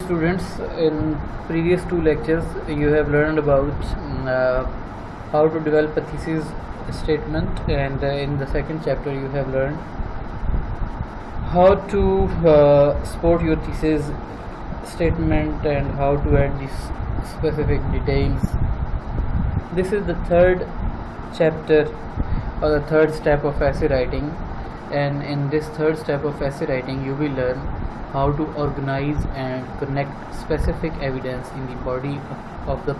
students, in previous two lectures you have learned about how to develop a thesis statement, and in the second chapter you have learned how to support your thesis statement and how to add these specific details. This is the third chapter or the third step of essay writing, and in this third step of essay writing you will learn how to organize and connect specific evidence in the body of the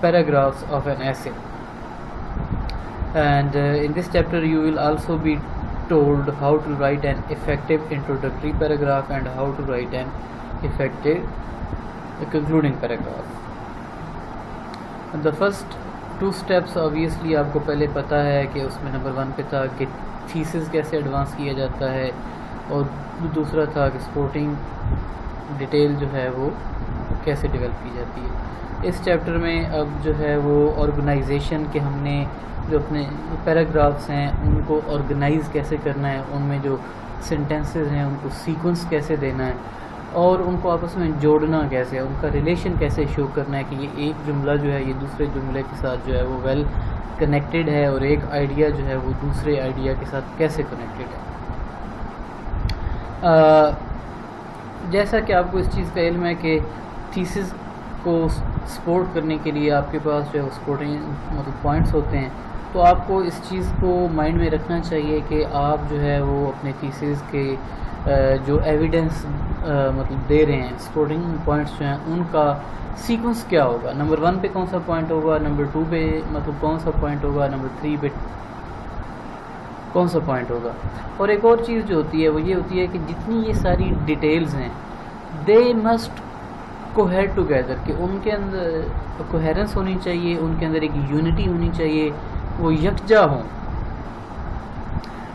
paragraphs of an essay. And in this chapter you will also be told how to write an effective introductory paragraph and how to write an effective concluding paragraph. And the first two steps obviously آپ کو پہلے پتہ ہے کہ اس میں number 1 پہ تھا کہ تھیسس کیسے ایڈوانس کیا جاتا ہے، اور دوسرا تھا کہ سپورٹنگ ڈیٹیل جو ہے وہ کیسے ڈیولپ کی جاتی ہے. اس چیپٹر میں اب جو ہے وہ آرگنائزیشن کے ہم نے جو اپنے پیراگرافس ہیں ان کو آرگنائز کیسے کرنا ہے، ان میں جو سینٹینسز ہیں ان کو سیکوینس کیسے دینا ہے اور ان کو آپس میں جوڑنا کیسے ہے، ان کا ریلیشن کیسے شو کرنا ہے کہ یہ ایک جملہ جو ہے یہ دوسرے جملے کے ساتھ جو ہے وہ ویل کنیکٹڈ ہے، اور ایک آئیڈیا جو ہے وہ دوسرے آئیڈیا کے ساتھ کیسے کنیکٹڈ ہے. جیسا کہ آپ کو اس چیز کا علم ہے کہ تھیسس کو سپورٹ کرنے کے لیے آپ کے پاس جو ہے سپورٹنگ مطلب پوائنٹس ہوتے ہیں، تو آپ کو اس چیز کو مائنڈ میں رکھنا چاہیے کہ آپ جو ہے وہ اپنے تھیسس کے جو ایویڈنس مطلب دے رہے ہیں، سپورٹنگ پوائنٹس جو ہیں ان کا سیکوینس کیا ہوگا. نمبر 1 پہ کون سا پوائنٹ ہوگا، نمبر 2 پہ مطلب کون سا پوائنٹ ہوگا، نمبر 3 پہ کون سا پوائنٹ ہوگا. اور ایک اور چیز جو ہوتی ہے وہ یہ ہوتی ہے کہ جتنی یہ ساری ڈیٹیلز ہیں دے مسٹ کوہیر ٹوگیدر، کہ ان کے اندر کوہیرنس ہونی چاہیے، ان کے اندر ایک یونٹی ہونی چاہیے، وہ یکجا ہوں.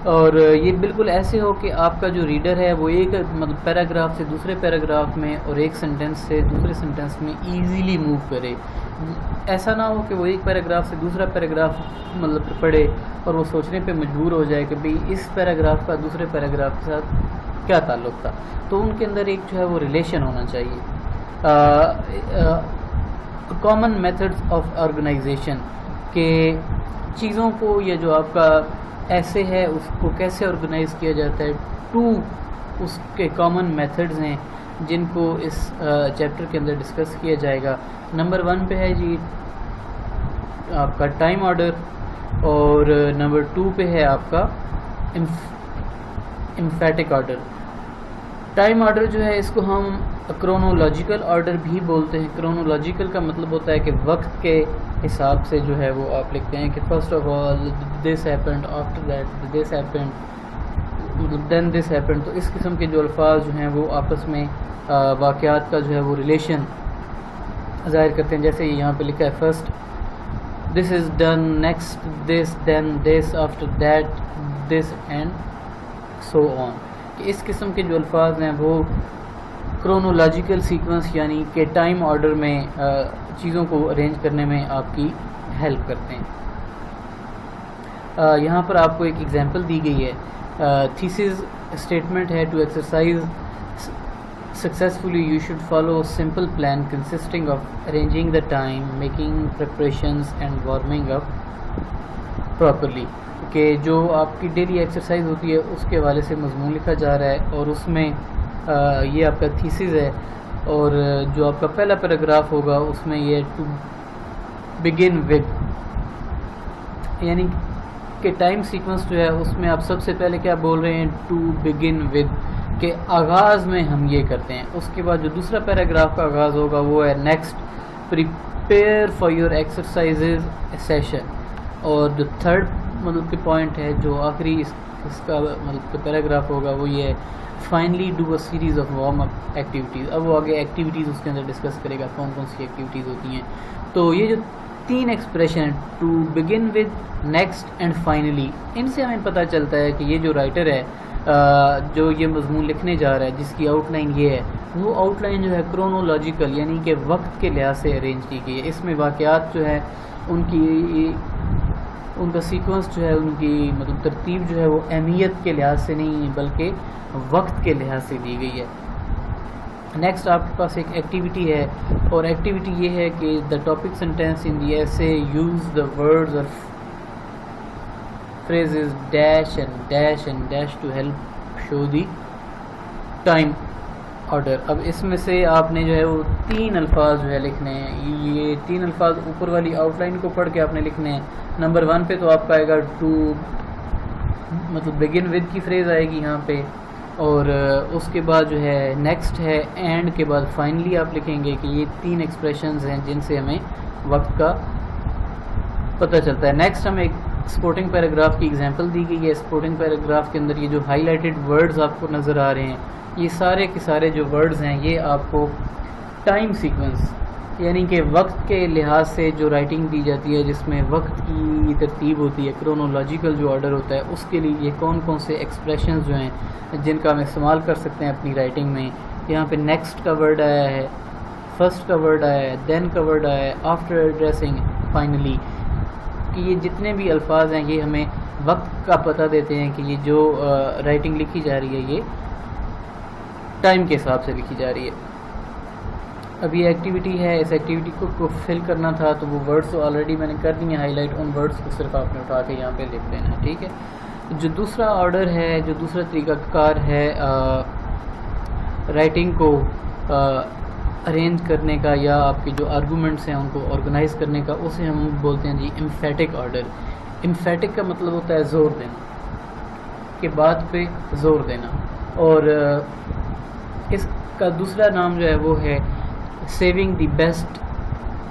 اور یہ بالکل ایسے ہو کہ آپ کا جو ریڈر ہے وہ ایک مطلب پیراگراف سے دوسرے پیراگراف میں اور ایک سینٹینس سے دوسرے سینٹینس میں ایزیلی موو کرے. ایسا نہ ہو کہ وہ ایک پیراگراف سے دوسرا پیراگراف مطلب پڑھے اور وہ سوچنے پہ مجبور ہو جائے کہ بھئی اس پیراگراف کا دوسرے پیراگراف کے ساتھ کیا تعلق تھا. تو ان کے اندر ایک جو ہے وہ ریلیشن ہونا چاہیے. کامن میتھڈز آف آرگنائزیشن، کہ چیزوں کو یا جو آپ کا ایسے ہے اس کو کیسے آرگنائز کیا جاتا ہے. 2 اس کے کامن میتھڈز ہیں جن کو اس چیپٹر کے اندر ڈسکس کیا جائے گا. نمبر 1 پہ ہے جی آپ کا ٹائم آرڈر، اور نمبر 2 پہ ہے آپ کا امفیٹک آرڈر. ٹائم آرڈر جو ہے اس کو ہم کرونولوجیکل آرڈر بھی بولتے ہیں. کرونولوجیکل کا مطلب ہوتا ہے کہ وقت کے حساب سے جو ہے وہ آپ لکھتے ہیں کہ first of all this happened, after that this happened, then this happened. تو اس قسم کے جو الفاظ جو ہیں وہ آپس میں واقعات کا جو ہے وہ ریلیشن ظاہر کرتے ہیں. جیسے یہاں پہ لکھا ہے first this is done, next this, then this, after that this, and so on. کہ اس قسم کے جو الفاظ ہیں وہ کرونولوجیکل سیکوینس یعنی کہ ٹائم آرڈر میں چیزوں کو ارینج کرنے میں آپ کی ہیلپ کرتے ہیں. یہاں پر آپ کو ایک ایگزامپل دی گئی ہے. تھیسس اسٹیٹمنٹ ہے to exercise successfully you should follow a simple plan consisting of arranging the time, making preparations and warming up properly. کہ جو آپ کی ڈیلی ایکسرسائز ہوتی ہے اس کے حوالے سے مضمون لکھا جا رہا ہے، اور اس میں یہ آپ کا تھیسس ہے، اور جو آپ کا پہلا پیراگراف ہوگا اس میں یہ ٹو بگن ود، یعنی کہ ٹائم سیکوینس جو ہے اس میں آپ سب سے پہلے کیا بول رہے ہیں، ٹو بگن ود، کہ آغاز میں ہم یہ کرتے ہیں. اس کے بعد جو دوسرا پیراگراف کا آغاز ہوگا وہ ہے next prepare for your exercises session. اور جو تھرڈ مطلب کہ پوائنٹ ہے جو آخری اس کا مطلب کہ پیراگراف ہوگا وہ یہ ہے finally do a series of warm up activities. اب وہ آگے ایکٹیویٹیز اس کے اندر ڈسکس کرے گا کون کون سی ایکٹیویٹیز ہوتی ہیں. تو یہ جو 3 expression to begin with, next and finally, ان سے ہمیں پتہ چلتا ہے کہ یہ جو رائٹر ہے جو یہ مضمون لکھنے جا رہا ہے جس کی آؤٹ لائن یہ ہے، وہ آؤٹ لائن جو ہے کرونولوجیکل یعنی کہ وقت کے لحاظ سے ارینج کی گئی ہے. اس میں واقعات جو ہے ان کا سیکوینس جو ہے ان کی مطلب ترتیب جو ہے وہ اہمیت کے لحاظ سے نہیں بلکہ وقت کے لحاظ سے دی گئی ہے. نیکسٹ آپ کے پاس ایک ایکٹیویٹی ہے، اور ایکٹیویٹی یہ ہے کہ دا ٹاپک سینٹینس ان دی ایسے یوز دا ورڈز اور phrases dash and dash and dash to help show the time order. اب اس میں سے آپ نے جو ہے وہ 3 الفاظ جو ہے لکھنے ہیں. یہ 3 الفاظ اوپر والی آؤٹ لائن کو پڑھ کے آپ نے لکھنے ہیں. نمبر 1 پہ تو آپ کا آئے گا ٹو، مطلب بگن ود کی فریز آئے گی یہاں پہ، اور اس کے بعد جو ہے نیکسٹ ہے اینڈ کے بعد فائنلی آپ لکھیں گے کہ یہ 3 ایکسپریشنز ہیں جن سے ہمیں وقت کا پتہ چلتا ہے. نیکسٹ ہمیں ایک سپورٹنگ پیراگراف کی ایگزامپل دی گئی ہے. سپورٹنگ پیراگراف کے اندر یہ جو ہائی لائٹڈ ورڈز آپ کو نظر آ رہے ہیں، یہ سارے کے سارے جو ورڈز ہیں یہ آپ کو ٹائم سیکوینس، یعنی کہ وقت کے لحاظ سے جو رائٹنگ دی جاتی ہے جس میں وقت کی ترتیب ہوتی ہے، کرونولوجیکل جو آرڈر ہوتا ہے، اس کے لیے یہ کون کون سے ایکسپریشنز جو ہیں جن کا ہم استعمال کر سکتے ہیں اپنی رائٹنگ میں. یہاں پہ نیکسٹ کا ورڈ آیا ہے، فرسٹ کا ورڈ آیا ہے، دین کا ورڈ آیا ہے، آفٹر ایڈریسنگ، فائنلی. کہ یہ جتنے بھی الفاظ ہیں یہ ہمیں وقت کا پتہ دیتے ہیں کہ یہ جو رائٹنگ لکھی جا رہی ہے یہ ٹائم کے حساب سے لکھی جا رہی ہے. اب یہ ایکٹیویٹی ہے، اس ایکٹیویٹی کو فل کرنا تھا تو وہ ورڈز تو آلریڈی میں نے کر دیے ہائی لائٹ، ان ورڈز کو صرف آپ نے اٹھا کے یہاں پہ لکھ دینا ہے. ٹھیک ہے. جو دوسرا آرڈر ہے، جو دوسرا طریقہ کار ہے رائٹنگ کو ارینج کرنے کا یا آپ کے جو آرگومنٹس ہیں ان کو آرگنائز کرنے کا، اسے ہم بولتے ہیں جی امفیٹک آرڈر. امفیٹک کا مطلب ہوتا ہے زور دینا، کہ بات پہ زور دینا. اور اس کا دوسرا نام جو ہے وہ ہے saving the best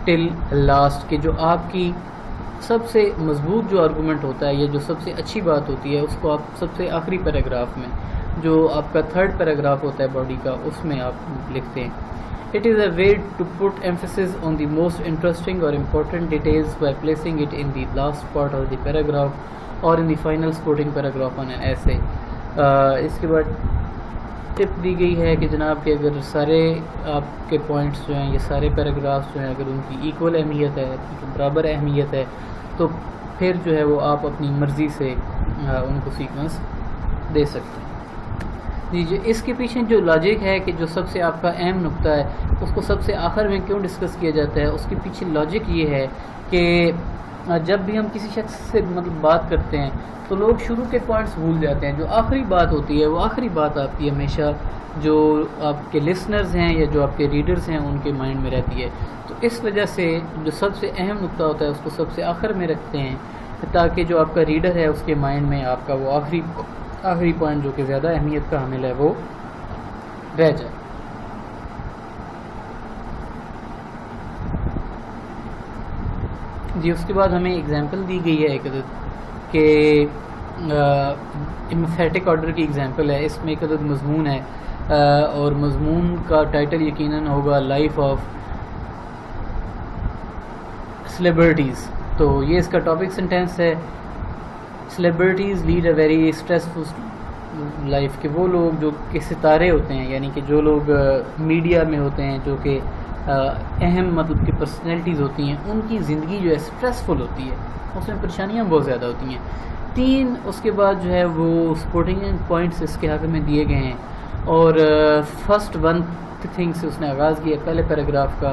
till last, کہ جو آپ کی سب سے مضبوط جو آرگومنٹ ہوتا ہے یا جو سب سے اچھی بات ہوتی ہے اس کو آپ سب سے آخری پیراگراف میں، جو آپ کا 3rd پیراگراف ہوتا ہے باڈی کا، اس میں آپ لکھتے ہیں. It is a way to put emphasis on the most interesting or important details by placing it in the last part of the paragraph or in the final supporting paragraph on an essay. اس کے بعد ٹپ دی گئی ہے کہ جناب کہ اگر سارے آپ کے پوائنٹس جو ہیں، یہ سارے پیراگرافس جو ہیں، اگر ان کی ایکول اہمیت ہے، برابر اہمیت ہے، تو پھر جو ہے وہ آپ اپنی مرضی سے ان کو سیکوینس دے سکتے ہیں. جی اس کے پیچھے جو لاجک ہے کہ جو سب سے آپ کا اہم نقطہ ہے اس کو سب سے آخر میں کیوں ڈسکس کیا جاتا ہے، اس کے پیچھے لاجک یہ ہے کہ جب بھی ہم کسی شخص سے مطلب بات کرتے ہیں تو لوگ شروع کے پوائنٹس بھول جاتے ہیں. جو آخری بات ہوتی ہے وہ آخری بات آپ کی ہمیشہ جو آپ کے لسنرز ہیں یا جو آپ کے ریڈرز ہیں ان کے مائنڈ میں رہتی ہے. تو اس وجہ سے جو سب سے اہم نقطہ ہوتا ہے اس کو سب سے آخر میں رکھتے ہیں تاکہ جو آپ کا ریڈر ہے اس کے مائنڈ میں آپ کا وہ آخری پوائنٹ جو کہ زیادہ اہمیت کا حامل ہے وہ رہ جائے. جی اس کے بعد ہمیں ایگزامپل دی گئی ہے ایک عدد کہ امفیٹک آرڈر کی ایگزامپل ہے. اس میں ایک عدد مضمون ہے اور مضمون کا ٹائٹل یقیناً ہوگا لائف آف سیلیبریٹیز. تو یہ اس کا ٹاپک سینٹینس ہے. Celebrities lead a very stressful life, کہ وہ لوگ جو کہ ستارے ہوتے ہیں، یعنی کہ جو لوگ میڈیا میں ہوتے ہیں، جو کہ اہم مطلب کہ پرسنالٹیز ہوتی ہیں، ان کی زندگی جو ہے اسٹریسفل ہوتی ہے، اس میں پریشانیاں بہت زیادہ ہوتی ہیں. 3 اس کے بعد جو ہے وہ سپورٹنگ پوائنٹس اس کے حق میں دیے گئے ہیں. اور فرسٹ 1 تھنگ سے اس نے آغاز کیا پہلے پیراگراف کا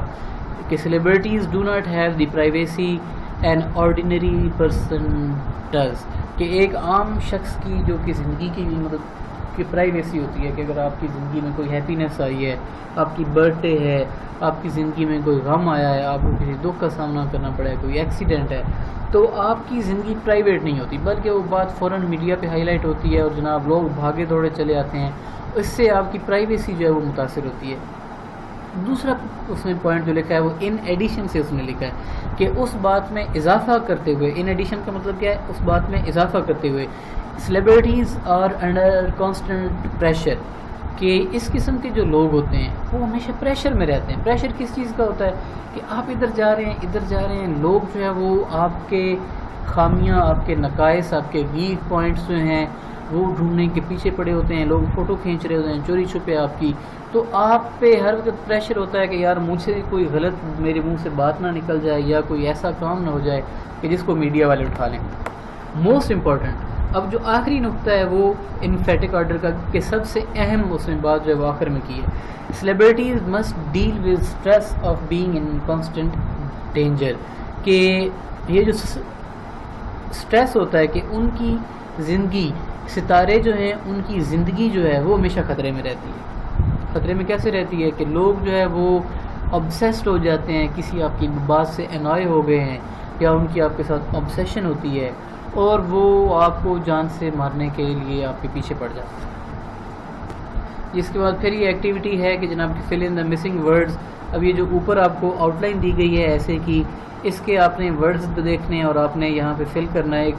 کہ celebrities do not have the privacy an ordinary person does, کہ ایک عام شخص کی جو کہ زندگی کی مطلب کہ پرائیویسی ہوتی ہے کہ اگر آپ کی زندگی میں کوئی ہیپینس آئی ہے، آپ کی برتھ ڈے ہے، آپ کی زندگی میں کوئی غم آیا ہے، آپ کو کسی دکھ کا سامنا کرنا پڑا ہے، کوئی ایکسیڈنٹ ہے، تو آپ کی زندگی پرائیویٹ نہیں ہوتی بلکہ وہ بات فوراً میڈیا پہ ہائی لائٹ ہوتی ہے اور جناب لوگ بھاگے دوڑے چلے آتے ہیں. اس سے آپ کی پرائیویسی جو ہے وہ متاثر ہوتی ہے. دوسرا اس نے پوائنٹ جو لکھا ہے وہ ان ایڈیشن سے اس نے لکھا ہے کہ اس بات میں اضافہ کرتے ہوئے، ان ایڈیشن کا مطلب کیا ہے، اس بات میں اضافہ کرتے ہوئے celebrities are under constant pressure, کہ اس قسم کے جو لوگ ہوتے ہیں وہ ہمیشہ پریشر میں رہتے ہیں. پریشر کس چیز کا ہوتا ہے کہ آپ ادھر جا رہے ہیں ادھر جا رہے ہیں، لوگ جو ہے وہ آپ کے خامیاں، آپ کے نقائص، آپ کے ویک پوائنٹس جو ہیں وہ ڈھونڈنے کے پیچھے پڑے ہوتے ہیں، لوگ فوٹو کھینچ رہے ہوتے ہیں چوری چھپے آپ کی. تو آپ پہ ہر وقت پریشر ہوتا ہے کہ یار مجھ سے کوئی غلط میرے منہ سے بات نہ نکل جائے یا کوئی ایسا کام نہ ہو جائے کہ جس کو میڈیا والے اٹھا لیں. موسٹ امپورٹنٹ اب جو آخری نقطہ ہے وہ امفیٹک آرڈر کا کہ سب سے اہم اس میں بات جو ہے وہ آخر میں کی ہے. Celebrities must deal with stress of being in constant danger, کہ یہ جو اسٹریس ہوتا ہے کہ ان کی زندگی, ستارے جو ہیں ان کی زندگی جو ہے وہ ہمیشہ خطرے میں رہتی ہے. خطرے میں کیسے رہتی ہے کہ لوگ جو ہے وہ obsessed ہو جاتے ہیں, کسی آپ کی بات سے انوائے ہو گئے ہیں یا ان کی آپ کے ساتھ obsession ہوتی ہے اور وہ آپ کو جان سے مارنے کے لیے آپ کے پیچھے پڑ جاتے ہیں. اس کے بعد پھر یہ ایکٹیویٹی ہے کہ جناب کہ fill in the missing words. اب یہ جو اوپر آپ کو آؤٹ لائن دی گئی ہے ایسے کی, اس کے آپ نے ورڈز دیکھنے ہیں اور آپ نے یہاں پہ فل کرنا ہے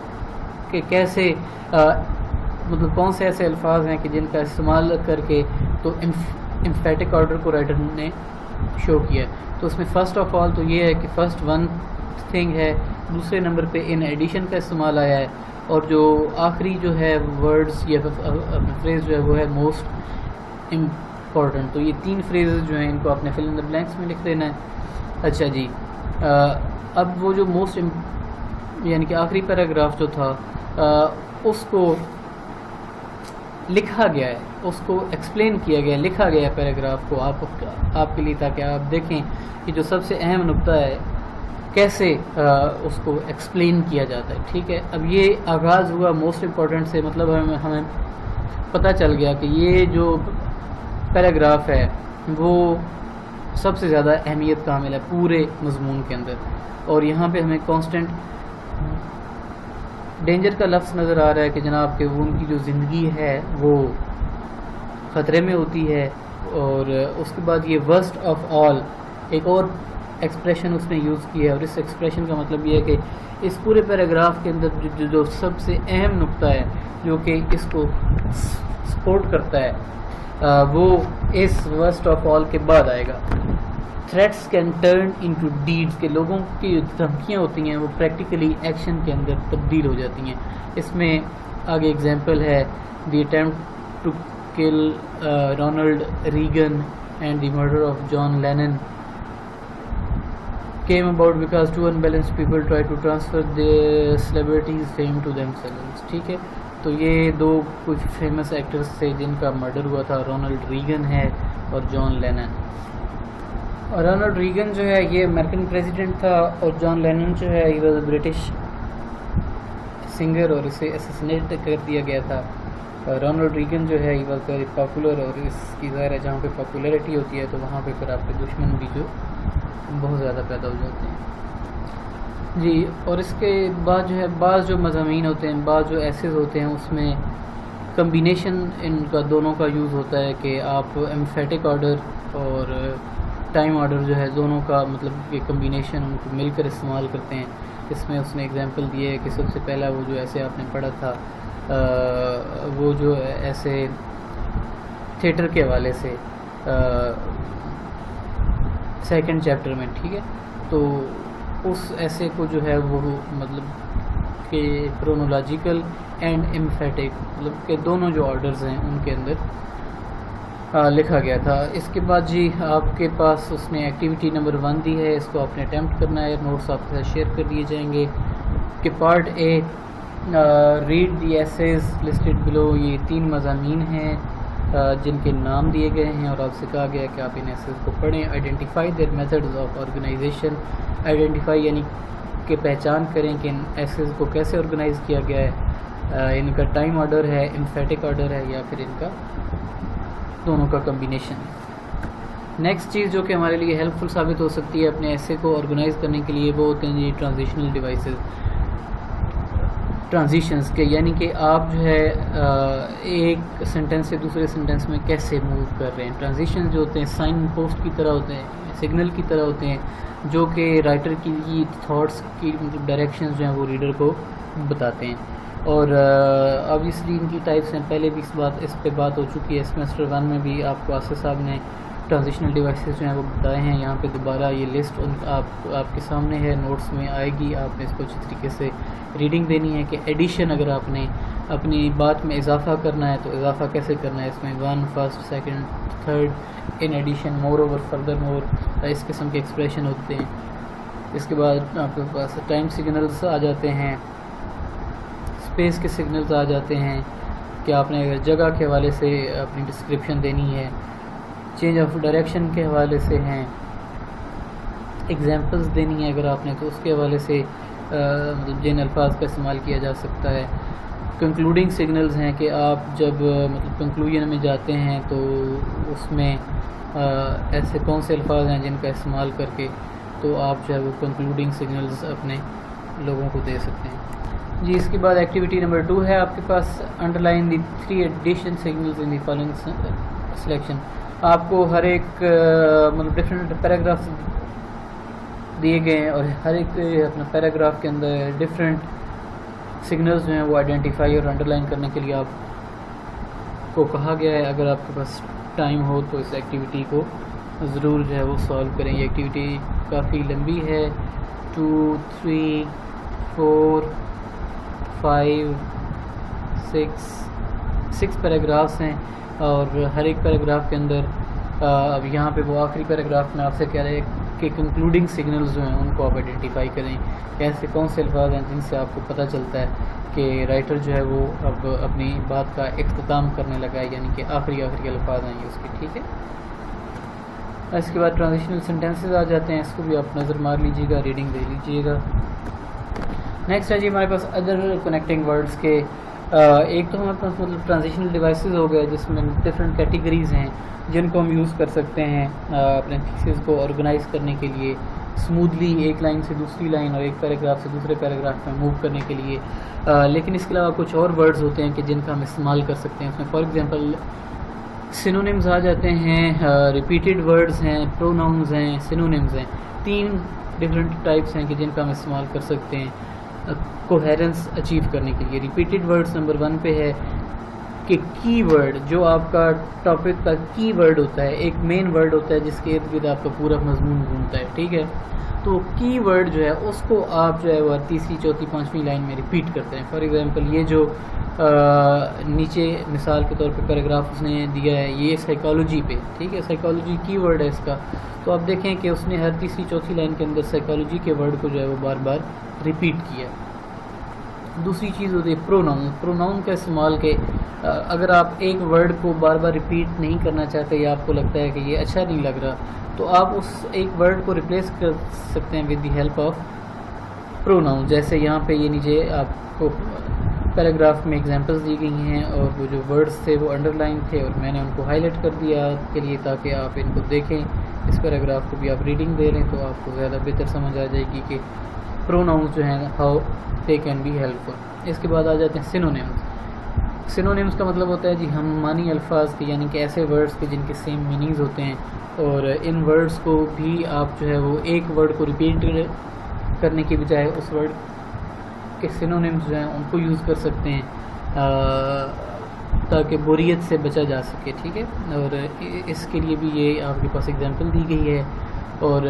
کہ کیسے مطلب کون سے ایسے الفاظ ہیں کہ جن کا استعمال کر کے تو امفیٹک آرڈر کو رائٹر نے شو کیا ہے. تو اس میں فرسٹ آف آل تو یہ ہے کہ فرسٹ ون تھنگ ہے, دوسرے نمبر پہ ان ایڈیشن کا استعمال آیا ہے, اور جو آخری جو ہے ورڈز یا فریز جو ہے وہ ہے موسٹ امپورٹنٹ. تو یہ 3 فریزز جو ہیں ان کو آپ نے فل ان دا بلینکس میں لکھ دینا ہے. اچھا جی, اب وہ جو موسٹ یعنی کہ آخری پیراگراف جو تھا اس کو لکھا گیا ہے, اس کو ایکسپلین کیا گیا, لکھا گیا ہے پیراگراف کو آپ کے لیے, تاکہ آپ دیکھیں کہ جو سب سے اہم نقطہ ہے کیسے اس کو ایکسپلین کیا جاتا ہے. ٹھیک ہے, اب یہ آغاز ہوا موسٹ امپورٹنٹ سے, مطلب ہمیں پتہ چل گیا کہ یہ جو پیراگراف ہے وہ سب سے زیادہ اہمیت کا حامل ہے پورے مضمون کے اندر. اور یہاں پہ ہمیں کانسٹنٹ ڈینجر کا لفظ نظر آ رہا ہے کہ جناب کہ ان کی جو زندگی ہے وہ خطرے میں ہوتی ہے. اور اس کے بعد یہ ورسٹ آف آل ایک اور ایکسپریشن اس نے یوز کی ہے, اور اس ایکسپریشن کا مطلب یہ ہے کہ اس پورے پیراگراف کے اندر جو سب سے اہم نقطہ ہے جو کہ اس کو سپورٹ کرتا ہے وہ اس ورسٹ آف آل کے بعد آئے گا. Threats can turn into deeds, کے لوگوں کی جو دھمکیاں ہوتی ہیں وہ پریکٹیکلی ایکشن کے اندر تبدیل ہو جاتی ہیں. اس میں آگے اگزامپل ہے the attempt to kill Ronald Reagan and the murder of John Lennon came about because two unbalanced people tried to transfer their celebrities' fame to themselves. ٹھیک ہے, تو یہ 2 کچھ فیمس ایکٹرز تھے جن کا مرڈر ہوا تھا, رونلڈ ریگن ہے اور جان لینن. اور رونلڈ ریگن جو ہے یہ امریکن پریزیڈنٹ تھا, اور جان لینن جو ہے یہ واز برٹش سنگر, اور اسے اسیسنیٹ کر دیا گیا تھا. رونلڈ ریگن جو ہے یہ واز ویری پاپولر, اور اس کی ظاہر ہے جہاں پہ پاپولیرٹی ہوتی ہے تو وہاں پہ پھر آپ کے دشمن بھی جو بہت زیادہ پیدا ہو جاتے ہیں جی. اور اس کے بعد جو ہے بعض جو مضامین ہوتے ہیں, بعض جو ایسیز ہوتے ہیں, اس میں کمبینیشن ان کا دونوں کا یوز ہوتا ہے کہ آپ ایمفیٹک آرڈر اور ٹائم آرڈر جو ہے دونوں کا مطلب یہ کمبینیشن ان کو مل کر استعمال کرتے ہیں. اس میں اس نے اگزامپل دی ہے کہ سب سے پہلا وہ جو ایسے آپ نے پڑھا تھا وہ جو ایسے تھیٹر کے حوالے سے سیکنڈ چیپٹر میں. ٹھیک ہے, تو اس ایسے کو جو ہے وہ مطلب کہ کرونولوجیکل اینڈ ایمفیٹک مطلب کہ دونوں جو آرڈرز ہیں ان کے اندر لکھا گیا تھا. اس کے بعد جی آپ کے پاس اس نے ایکٹیویٹی نمبر 1 دی ہے, اس کو آپ نے اٹیمپٹ کرنا ہے. نوٹس آپ کے ساتھ شیئر کر دیے جائیں گے کہ part A read the essays listed below. یہ 3 مضامین ہیں جن کے نام دیے گئے ہیں اور آپ سے کہا گیا کہ آپ ان ایسیز کو پڑھیں. Identify their methods of organization. Identify یعنی کہ پہچان کریں کہ ان ایسیز کو کیسے آرگنائز کیا گیا ہے, ان کا ٹائم آرڈر ہے, امفیٹک آرڈر ہے, یا پھر ان کا دونوں کا کمبینیشن. نیکسٹ چیز جو کہ ہمارے لیے ہیلپ فل ثابت ہو سکتی ہے اپنے ایسے کو آرگنائز کرنے کے لیے وہ ہوتے ہیں جی ٹرانزیشنل ڈیوائسز, ٹرانزیشنز کے, یعنی کہ آپ جو ہے ایک سینٹینس سے دوسرے سینٹینس میں کیسے موو کر رہے ہیں. ٹرانزیشن جو ہوتے ہیں سائن پوسٹ کی طرح ہوتے ہیں, سگنل کی طرح ہوتے ہیں, جو کہ رائٹر کی تھاٹس کی ڈائریکشنز جو ہیں وہ ریڈر کو بتاتے ہیں. اور آبویسلی ان کی ٹائپس ہیں, پہلے بھی اس پہ بات ہو چکی ہے. سیمسٹر 1 میں بھی آپ کو آصف صاحب نے ٹرانزیشنل ڈیوائسز جو ہیں وہ بتائے ہیں. یہاں پہ دوبارہ یہ لسٹ آپ کے سامنے ہے, نوٹس میں آئے گی. آپ نے اس کو اچھی طریقے سے ریڈنگ دینی ہے کہ ایڈیشن اگر آپ نے اپنی بات میں اضافہ کرنا ہے تو اضافہ کیسے کرنا ہے. اس میں 1 first second third in addition moreover furthermore اس قسم کے ایکسپریشن ہوتے ہیں. اس کے بعد آپ کے پاس ٹائم سگنلز آ جاتے ہیں, اسپیس کے سگنلز آ جاتے ہیں کہ آپ نے اگر جگہ کے حوالے سے اپنی ڈسکرپشن دینی ہے، چینج آف ڈائریکشن کے حوالے سے ہیں، ایگزامپلس دینی ہے اگر آپ نے تو اس کے حوالے سے مطلب جن الفاظ کا استعمال کیا جا سکتا ہے۔ کنکلوڈنگ سگنلز ہیں کہ آپ جب مطلب کنکلوژن میں جاتے ہیں تو اس میں ایسے کون سے الفاظ ہیں جن کا استعمال کر کے تو آپ جو ہے وہ کنکلوڈنگ سگنلز اپنے لوگوں کو دے سکتے ہیں۔ جی اس کے بعد ایکٹیویٹی نمبر 2 ہے آپ کے پاس underline the 3 addition signals in the following selection. آپ کو ہر ایک مطلب ڈفرینٹ پیراگرافس دیے گئے ہیں اور ہر ایک اپنا پیراگراف کے اندر ڈفرینٹ سگنلز جو ہیں وہ آئیڈینٹیفائی اور انڈرلائن کرنے کے لیے آپ کو کہا گیا ہے۔ اگر آپ کے پاس ٹائم ہو تو اس ایکٹیویٹی کو ضرور جو ہے وہ سالو کریں۔ یہ ایکٹیویٹی کافی لمبی ہے، 2 3 4 5 6 پیراگرافس ہیں اور ہر ایک پیراگراف کے اندر اب یہاں پہ وہ آخری پیراگراف میں آپ سے کہہ رہے ہیں کہ کنکلوڈنگ سگنلز جو ہیں ان کو آپ آئیڈینٹیفائی کریں کہ ایسے کون سے الفاظ ہیں جن سے آپ کو پتہ چلتا ہے کہ رائٹر جو ہے وہ اب اپنی بات کا اختتام کرنے لگا ہے، یعنی کہ آخری الفاظ ہیں یہ اس کے، ٹھیک ہے۔ اس کے بعد ٹرانزیشنل سینٹینسز آ جاتے ہیں، اس کو بھی آپ نظر مار لیجیے گا، ریڈنگ دے لیجیے گا۔ نیکسٹ ہے جی ہمارے پاس ادر کنیکٹنگ ورڈز کے ایک تو ہمارے پاس مطلب ٹرانزیشنل ڈیوائسز ہو گئے جس میں ڈفرینٹ کیٹیگریز ہیں جن کو ہم یوز کر سکتے ہیں اپنے تھیسز کو آرگنائز کرنے کے لیے، اسموتھلی ایک لائن سے دوسری لائن اور ایک پیراگراف سے دوسرے پیراگراف میں موو کرنے کے لیے۔ لیکن اس کے علاوہ کچھ اور ورڈز ہوتے ہیں کہ جن کا ہم استعمال کر سکتے ہیں، اس میں فار ایگزامپل سینونیمز آ جاتے ہیں، ریپیٹڈ ورڈز ہیں، پروناؤنز ہیں، سینونیمز ہیں۔ 3 ڈفرینٹ ٹائپس ہیں کہ جن کا ہم استعمال کر سکتے ہیں کوہیرنس اچیو کرنے کے لیے۔ ریپیٹڈ ورڈز نمبر 1 پہ ہے کہ کی ورڈ جو آپ کا ٹاپک کا کی ورڈ ہوتا ہے، ایک مین ورڈ ہوتا ہے جس کے ارد گرد آپ کا پورا مضمون گھومتا ہے، ٹھیک ہے۔ تو کی ورڈ جو ہے اس کو آپ جو ہے وہ تیسری چوتھی پانچویں لائن میں ریپیٹ کرتے ہیں۔ فار ایگزامپل یہ جو نیچے مثال کے طور پہ پیراگراف اس نے دیا ہے یہ سائیکالوجی پہ، ٹھیک ہے، سائیکالوجی کی ورڈ ہے اس کا، تو آپ دیکھیں کہ اس نے ہر تیسری چوتھی لائن کے اندر سائیکالوجی کے ورڈ کو جو ہے وہ بار بار ریپیٹ کیا۔ دوسری چیز ہوتی ہے پروناؤن کا استعمال کہ اگر آپ ایک ورڈ کو بار بار ریپیٹ نہیں کرنا چاہتے یا آپ کو لگتا ہے کہ یہ اچھا نہیں لگ رہا تو آپ اس ایک ورڈ کو ریپلیس کر سکتے ہیں with the help of pronoun. جیسے یہاں پہ یہ نیچے آپ کو پیراگراف میں ایگزامپلس دی گئی ہیں اور وہ جو ورڈز تھے وہ انڈر لائن تھے اور میں نے ان کو ہائی لائٹ کر دیا کے لیے تاکہ آپ ان کو دیکھیں۔ اس پیراگراف کو بھی آپ ریڈنگ دے لیں تو آپ کو زیادہ بہتر سمجھ آ جائے گی کہ پروناؤنس جو ہیں how they can be helpful. اس کے بعد آ جاتے ہیں سینونیمز۔ سینونیمز کا مطلب ہوتا ہے جی ہم مانی الفاظ کے، یعنی کہ ایسے ورڈز کے جن کے سیم میننگز ہوتے ہیں اور ان ورڈز کو بھی آپ جو ہے وہ ایک ورڈ کو ریپیٹ کرنے کی بجائے اس ورڈ کے سینونیمز جو ہیں ان کو یوز کر سکتے ہیں تاکہ بوریت سے بچا جا سکے، ٹھیک ہے۔ اور اس کے لیے بھی یہ آپ کے پاس اگزامپل دی گئی ہے اور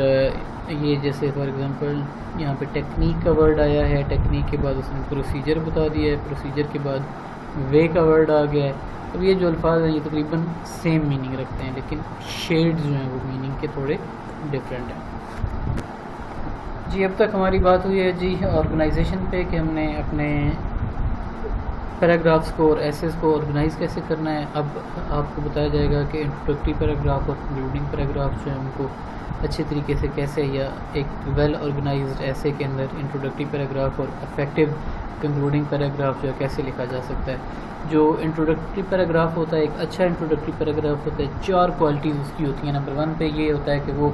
یہ جیسے فار ایگزامپل یہاں پہ ٹیکنیک کا ورڈ آیا ہے، ٹیکنیک کے بعد اس نے پروسیجر بتا دیا ہے، پروسیجر کے بعد وے کا ورڈ آ گیا ہے۔ اب یہ جو الفاظ ہیں یہ تقریباً سیم میننگ رکھتے ہیں لیکن شیڈز جو ہیں وہ میننگ کے تھوڑے ڈفرینٹ ہیں۔ جی اب تک ہماری بات ہوئی ہے جی آرگنائزیشن پہ کہ ہم نے اپنے پیراگرافس کو اور ایسیز کو آرگنائز کیسے کرنا ہے۔ اب آپ کو بتایا جائے گا کہ انٹروڈکٹری پیراگراف اور کنکلوڈنگ پیراگراف جو ہیں ان کو اچھے طریقے سے کیسے، یا ایک ویل آرگنائزڈ ایسے کے اندر انٹروڈکٹری پیراگراف اور افیکٹو کنکلوڈنگ پیراگراف جو ہے کیسے لکھا جا سکتا ہے۔ جو انٹروڈکٹری پیراگراف ہوتا ہے، ایک اچھا انٹروڈکٹری پیراگراف ہوتا ہے، 4 کوالٹیز اس کی ہوتی ہیں۔ نمبر 1 پہ یہ ہوتا ہے کہ وہ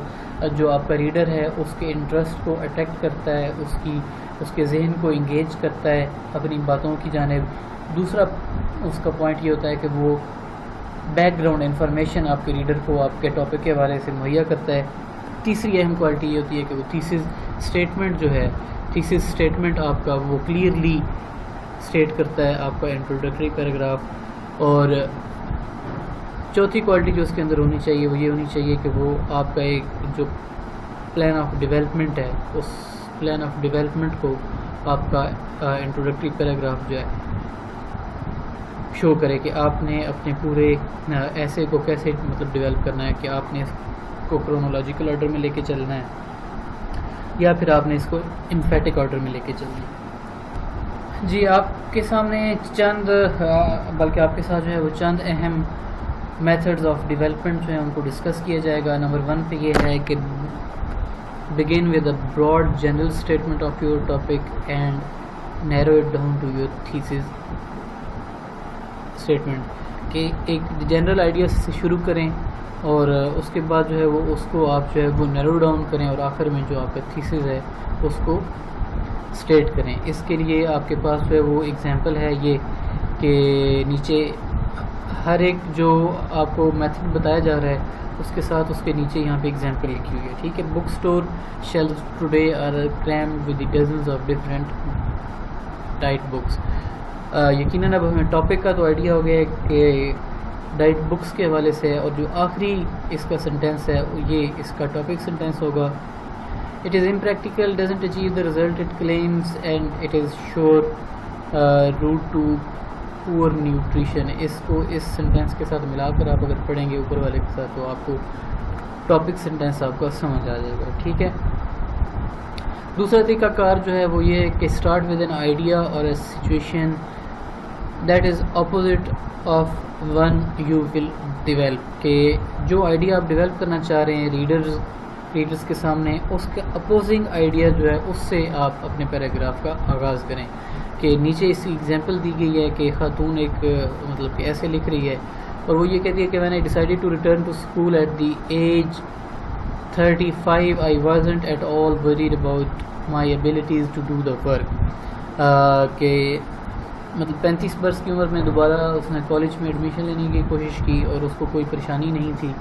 جو آپ کا ریڈر ہے اس کے انٹرسٹ کو اٹریکٹ کرتا ہے، اس کے ذہن کو انگیج کرتا ہے اپنی باتوں کی جانب۔ دوسرا اس کا پوائنٹ یہ ہوتا ہے کہ وہ بیک گراؤنڈ انفارمیشن آپ کے ریڈر کو آپ کے ٹاپک کے حوالے سے مہیا کرتا ہے۔ تیسری اہم کوالٹی یہ ہوتی ہے کہ وہ تھیسس اسٹیٹمنٹ جو ہے، تھیسس اسٹیٹمنٹ آپ کا وہ کلیئرلی اسٹیٹ کرتا ہے آپ کا انٹروڈکٹری پیراگراف۔ اور چوتھی کوالٹی جو اس کے اندر ہونی چاہیے وہ یہ ہونی چاہیے کہ وہ آپ کا ایک جو پلان آف ڈیولپمنٹ ہے اس پلان آف ڈیولپمنٹ کو آپ کا انٹروڈکٹری پیراگراف جو ہے شو کرے کہ آپ نے اپنے پورے ایسے کو کیسے مطلب ڈیولپ کرنا ہے، کہ آپ نے اس کو کرونولوجیکل آرڈر میں لے کے چلنا ہے یا پھر آپ نے اس کو انفیٹک آرڈر میں لے کے چلنا ہے۔ جی آپ کے سامنے چند بلکہ آپ کے ساتھ جو ہے وہ چند اہم میتھڈز آف ڈیولپمنٹ جو ہیں ان کو ڈسکس کیا جائے گا. نمبر 1 پہ یہ ہے کہ begin with a broad general statement of your topic and narrow it down to your thesis statement. کہ ایک جنرل آئیڈیا سے شروع کریں اور اس کے بعد جو ہے وہ اس کو آپ جو ہے وہ نیرو ڈاؤن کریں اور آخر میں جو آپ کا تھیسس ہے اس کو اسٹیٹ کریں. اس کے لیے آپ کے پاس جو ہے وہ ایگزامپل ہے یہ کہ نیچے ہر ایک جو آپ کو میتھڈ بتایا جا رہا ہے اس کے ساتھ اس کے نیچے یہاں پہ ایگزامپل لکھی ہوئی ہے. ٹھیک ہے. Book store shelves today are crammed with the dozens of different diet books. یقیناً اب ہمیں ٹاپک کا تو آئیڈیا ہو گیا ہے کہ ڈائٹ بکس کے حوالے سے، اور جو آخری اس کا سنٹینس ہے یہ اس کا ٹاپک سنٹینس ہوگا. It is impractical, doesn't achieve the result it claims, and it is sure route to poor nutrition. اس کو اس سنٹینس کے ساتھ ملا کر آپ اگر پڑھیں گے اوپر والے کے ساتھ تو آپ کو ٹاپک سنٹینس آپ کو سمجھ آ جائے گا. ٹھیک ہے. دوسرا طریقہ کار جو ہے وہ یہ ہے کہ اسٹارٹ ود این آئیڈیا اور a situation that is opposite of one you will develop. کہ جو آئیڈیا آپ ڈیولپ کرنا چاہ رہے ہیں ریڈرز کے سامنے اس کے اپوزنگ آئیڈیا جو ہے اس سے آپ اپنے پیراگراف کا آغاز کریں. کہ نیچے اس کی ایگزامپل دی گئی ہے کہ خاتون ایک مطلب کہ ایسے لکھ رہی ہے اور وہ یہ کہتی ہے کہ when I decided to return to school at the age 35 I wasn't at all worried about my abilities to do the work. کہ مطلب 35 برس کی عمر میں دوبارہ اس نے کالج میں ایڈمیشن لینے کی کوشش کی اور اس کو کوئی پریشانی نہیں تھی.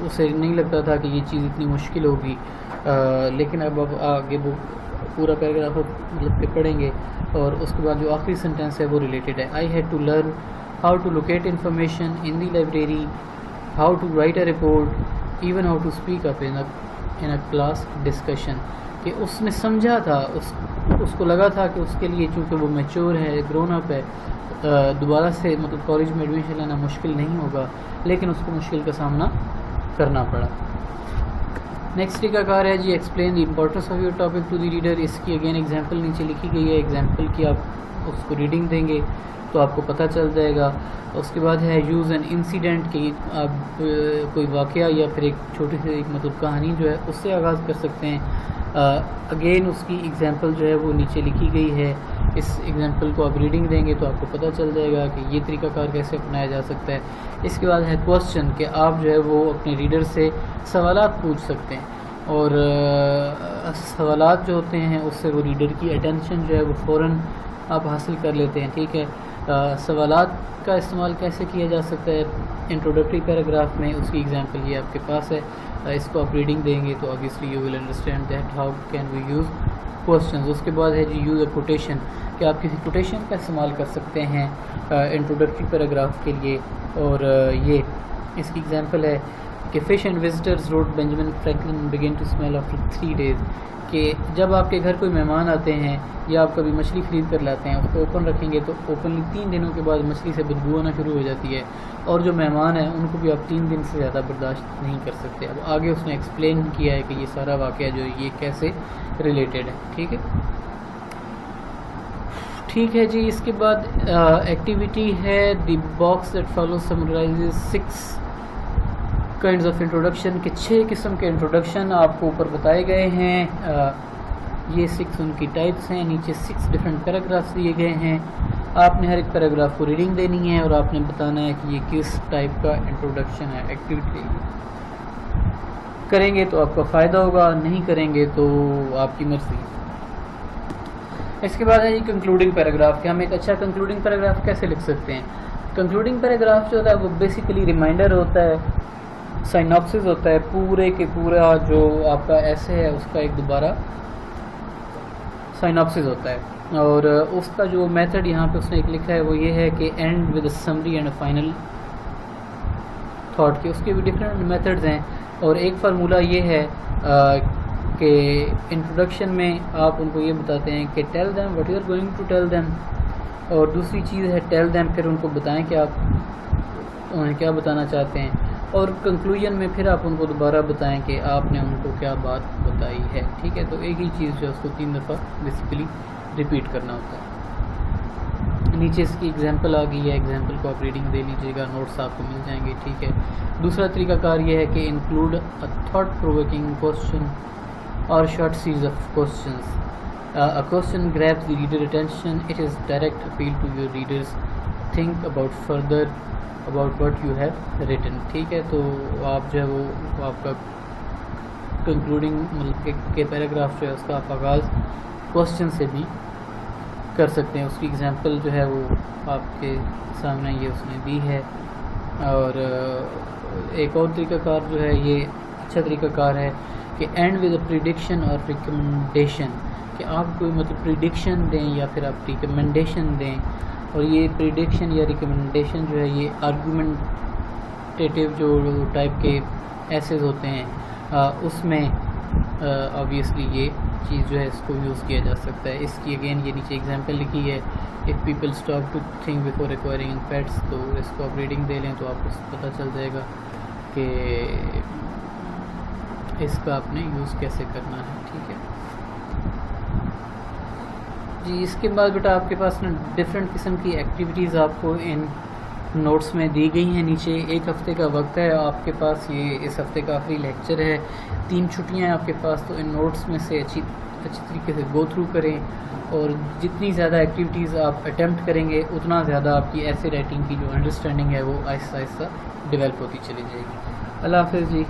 اسے نہیں لگتا تھا کہ یہ چیز اتنی مشکل ہوگی. لیکن اب آگے وہ پورا پیراگراف مطلب کہ پڑھیں گے اور اس کے بعد جو آخری سنٹینس ہے وہ ریلیٹڈ ہے. I had to learn how to locate information in the library, how to write a report, even how to speak up in a class discussion. کہ اس نے سمجھا تھا اس کو لگا تھا کہ اس کے لیے چونکہ وہ میچور ہے گرون اپ ہے دوبارہ سے مطلب کالج میں ایڈمیشن لینا مشکل نہیں ہوگا، لیکن اس کو مشکل کا سامنا کرنا پڑا. نیکسٹ طریقہ کار ہے جی explain the importance of your topic to the reader. اس کی اگین ایگزامپل نیچے لکھی گئی ہے. ایگزامپل کی آپ اس کو ریڈنگ دیں گے تو آپ کو پتہ چل جائے گا. اس کے بعد ہے یوز این انسیڈنٹ کہ آپ کوئی واقعہ یا پھر ایک چھوٹی سی ایک مطلب کہانی جو ہے اس سے آغاز کر سکتے ہیں. اگین اس کی ایگزامپل جو ہے وہ نیچے لکھی گئی ہے. اس ایگزامپل کو آپ ریڈنگ دیں گے تو آپ کو پتہ چل جائے گا کہ یہ طریقہ کار کیسے اپنایا جا سکتا ہے. اس کے بعد ہے کوسچن کہ آپ جو ہے وہ اپنے ریڈر سے سوالات پوچھ سکتے ہیں اور سوالات جو ہوتے ہیں اس سے وہ ریڈر کی اٹینشن جو ہے وہ فوراً آپ حاصل کر لیتے ہیں. ٹھیک ہے. سوالات کا استعمال کیسے کیا جا سکتا ہے انٹروڈکٹری پیراگراف میں، اس کی ایگزامپل یہ آپ کے پاس ہے. اس کو آپ ریڈنگ دیں گے تو obviously you will understand that how can we use questions. اس کے بعد ہے جی یوز اے کوٹیشن کہ آپ کسی کوٹیشن کا استعمال کر سکتے ہیں انٹروڈکٹری پیراگراف کے لیے. اور یہ اس کی ایگزامپل ہے کہ fish and visitors wrote Benjamin Franklin began to smell after 3 days. کہ جب آپ کے گھر کوئی مہمان آتے ہیں یا آپ کبھی مچھلی خرید کر لاتے ہیں اس کو اوپن رکھیں گے تو اوپنلی 3 دنوں کے بعد مچھلی سے بدبو آنا شروع ہو جاتی ہے اور جو مہمان ہیں ان کو بھی آپ 3 دن سے زیادہ برداشت نہیں کر سکتے. اب آگے اس نے ایکسپلین کیا ہے کہ یہ سارا واقعہ جو ہے یہ کیسے ریلیٹڈ ہے. ٹھیک ہے. ٹھیک ہے جی. اس کے بعد ایکٹیویٹی ہے the box that follow summarizes 6 kinds of introduction کے 6 قسم کے انٹروڈکشن آپ کو اوپر بتائے گئے ہیں. یہ 6 ان کی ٹائپس ہیں. نیچے 6 ڈفرینٹ پیراگرافس دیے گئے ہیں. آپ نے ہر ایک پیراگراف کو ریڈنگ دینی ہے اور آپ نے بتانا ہے کہ یہ کس ٹائپ کا انٹروڈکشن ہے. ایکٹیویٹی کریں گے تو آپ کا فائدہ ہوگا، نہیں کریں گے تو آپ کی مرضی. اس کے بعد ہے جی کنکلوڈنگ پیراگراف کہ ہم ایک اچھا کنکلوڈنگ پیراگراف کیسے لکھ سکتے ہیں. کنکلوڈنگ پیراگراف جو ہوتا ہے وہ بیسیکلی ریمائنڈر ہوتا ہے، سائناپسس ہوتا ہے پورے کے پورا جو آپ کا ایسے ہے اس کا ایک دوبارہ سائناپسس ہوتا ہے. اور اس کا جو میتھڈ یہاں پہ اس نے ایک لکھا ہے وہ یہ ہے کہ and with a summary and a final thought. کہ اس کے بھی ڈفرینٹ میتھڈز ہیں اور ایک فارمولہ یہ ہے کہ انٹروڈکشن میں آپ ان کو یہ بتاتے ہیں کہ tell them what you are going to tell them, اور دوسری چیز ہے ٹیل دیم پھر ان کو بتائیں کہ آپ انہیں کیا بتانا چاہتے ہیں، اور کنکلوژن میں پھر آپ ان کو دوبارہ بتائیں کہ آپ نے ان کو کیا بات بتائی ہے. ٹھیک ہے. تو ایک ہی چیز جو ہے اس کو 3 دفعہ بیسیکلی ریپیٹ کرنا ہوتا ہے۔ نیچے اس کی ایگزامپل آ گئی ہے، ایگزامپل کو آپ ریڈنگ دے لیجیے گا، نوٹس آپ کو مل جائیں گے، ٹھیک ہے۔ دوسرا طریقہ کار یہ ہے کہ include a thought provoking question اور short series of questions. A question grabs the reader attention. It is direct appeal to your readers. Think about further about what you have written. ٹھیک ہے، تو آپ جو ہے وہ آپ کا کنکلوڈنگ مطلب کہ پیراگراف جو ہے اس کا آپ آغاز کوسچن سے بھی کر سکتے ہیں۔ اس کی ایگزامپل جو ہے وہ آپ کے سامنے یہ اس نے دی ہے۔ اور ایک اور طریقہ کار جو ہے یہ اچھا طریقہ کار ہے کہ اینڈ ود اے پریڈکشن اور ریکمنڈیشن، کہ آپ کوئی مطلب پریڈکشن دیں یا پھر آپ ریکمنڈیشن دیں، اور یہ پریڈکشن یا ریکمنڈیشن جو ہے یہ آرگومنٹیٹیو جو ٹائپ کے ایسیز ہوتے ہیں اس میں آبویسلی یہ چیز جو ہے اس کو یوز کیا جا سکتا ہے۔ اس کی اگین یہ نیچے ایگزامپل لکھی ہے، if people stop to think before acquiring pets, تو اس کو آپ ریڈنگ دے لیں تو آپ کو پتہ چل جائے گا کہ اس کا آپ نے یوز کیسے کرنا ہے، ٹھیک ہے جی۔ اس کے بعد بیٹا آپ کے پاس نا ڈفرینٹ قسم کی ایکٹیویٹیز آپ کو ان نوٹس میں دی گئی ہیں۔ نیچے ایک ہفتے کا وقت ہے آپ کے پاس، یہ اس ہفتے کا آخری لیکچر ہے، 3 چھٹیاں ہیں آپ کے پاس، تو ان نوٹس میں سے اچھی طریقے سے گو تھرو کریں، اور جتنی زیادہ ایکٹیویٹیز آپ اٹیمپٹ کریں گے اتنا زیادہ آپ کی ایسے رائٹنگ کی جو انڈرسٹینڈنگ ہے وہ آہستہ آہستہ ڈیولپ ہوتی چلی جائے گی۔ اللہ حافظ جی۔